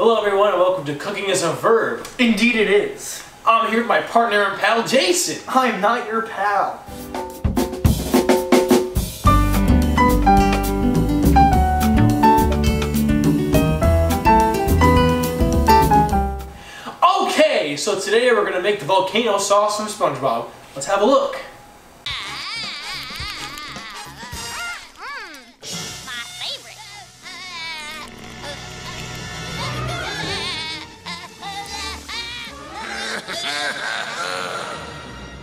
Hello everyone and welcome to Cooking is a Verb. Indeed it is. I'm here with my partner and pal, Jason. I'm not your pal. Okay, so today we're going to make the volcano sauce from Spongebob. Let's have a look.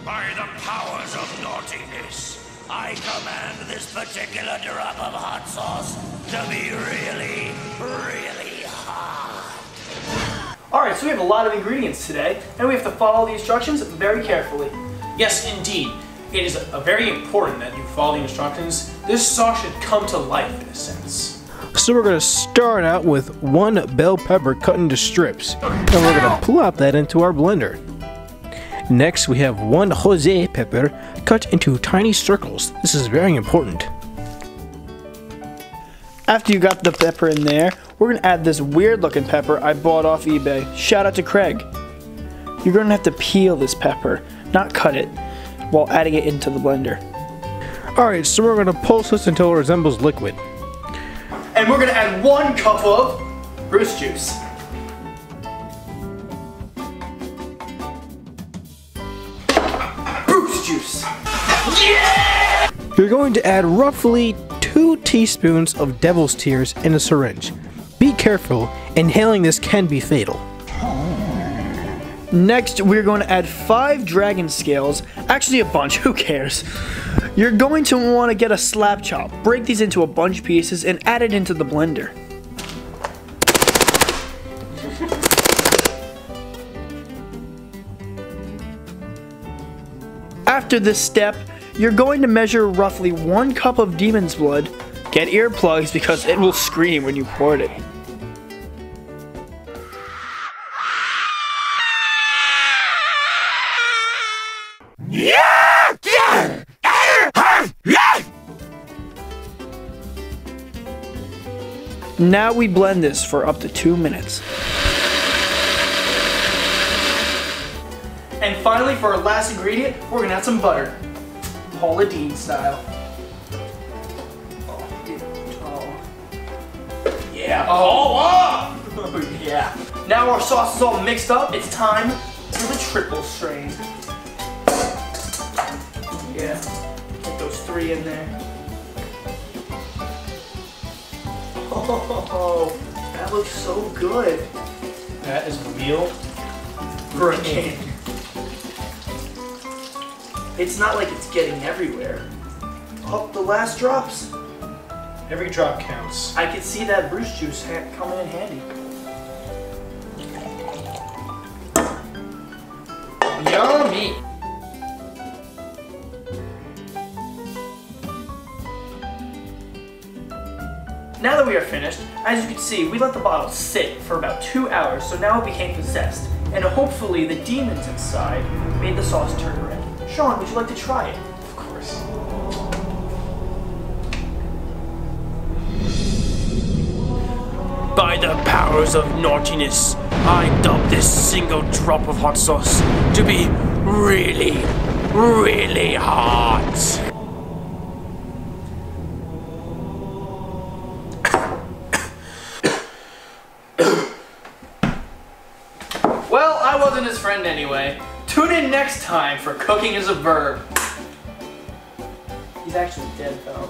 By the powers of naughtiness, I command this particular drop of hot sauce to be really, really hot. Alright, so we have a lot of ingredients today, and we have to follow the instructions very carefully. Yes, indeed. It is very important that you follow the instructions. This sauce should come to life in a sense. So we're going to start out with one bell pepper cut into strips, and we're going to plop that into our blender. Next, we have one Jose pepper cut into tiny circles. This is very important. After you got the pepper in there, we're going to add this weird looking pepper I bought off eBay. Shout out to Craig. You're going to have to peel this pepper, not cut it, while adding it into the blender. Alright, so we're going to pulse this until it resembles liquid. And we're going to add 1 cup of Bruce juice. Juice. Yeah! You're going to add roughly 2 teaspoons of devil's tears in a syringe. Be careful, inhaling this can be fatal. Next, we're going to add 5 dragon scales. Actually a bunch, who cares? You're going to want to get a slap chop, break these into a bunch of pieces, and add it into the blender. After this step, you're going to measure roughly 1 cup of demon's blood. Get earplugs because it will scream when you pour it. Now we blend this for up to 2 minutes. And finally, for our last ingredient, we're gonna add some butter. Paula Deen style. Yeah. Oh, yeah. Now our sauce is all mixed up, it's time for the triple strain. Yeah. Get those 3 in there. Oh, that looks so good. That is real For a king. It's not like it's getting everywhere. Oh, the last drops. Every drop counts. I can see that Bruce juice coming in handy. Yummy! Now that we are finished, as you can see, we let the bottle sit for about 2 hours, so now it became possessed. And hopefully the demons inside made the sauce turn red. Sean, would you like to try it? Of course. By the powers of naughtiness, I dub this single drop of hot sauce to be really, really hot. Well, I wasn't his friend anyway. Tune in next time for Cooking is a Verb. He's actually dead though.